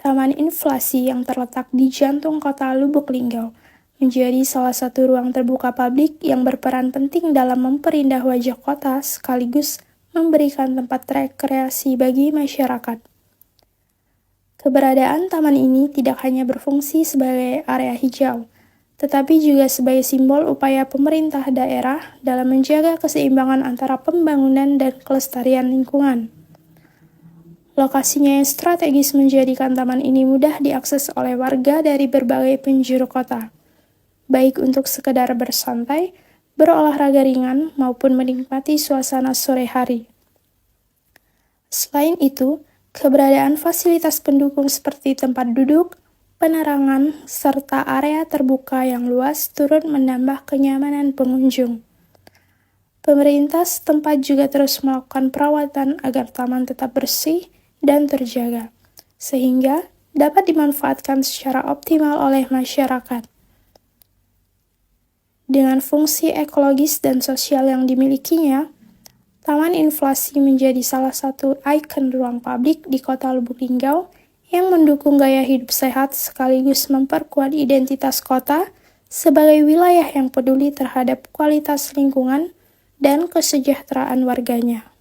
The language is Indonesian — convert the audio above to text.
Taman Inflasi yang terletak di jantung kota Lubuk Linggau menjadi salah satu ruang terbuka publik yang berperan penting dalam memperindah wajah kota sekaligus memberikan tempat rekreasi bagi masyarakat. Keberadaan taman ini tidak hanya berfungsi sebagai area hijau, tetapi juga sebagai simbol upaya pemerintah daerah dalam menjaga keseimbangan antara pembangunan dan kelestarian lingkungan. Lokasinya yang strategis menjadikan taman ini mudah diakses oleh warga dari berbagai penjuru kota, baik untuk sekedar bersantai, berolahraga ringan, maupun menikmati suasana sore hari. Selain itu, keberadaan fasilitas pendukung seperti tempat duduk, penerangan, serta area terbuka yang luas turut menambah kenyamanan pengunjung. Pemerintah setempat juga terus melakukan perawatan agar taman tetap bersih dan terjaga, sehingga dapat dimanfaatkan secara optimal oleh masyarakat. Dengan fungsi ekologis dan sosial yang dimilikinya, Taman Inflasi menjadi salah satu ikon ruang publik di kota Lubuk Linggau yang mendukung gaya hidup sehat sekaligus memperkuat identitas kota sebagai wilayah yang peduli terhadap kualitas lingkungan dan kesejahteraan warganya.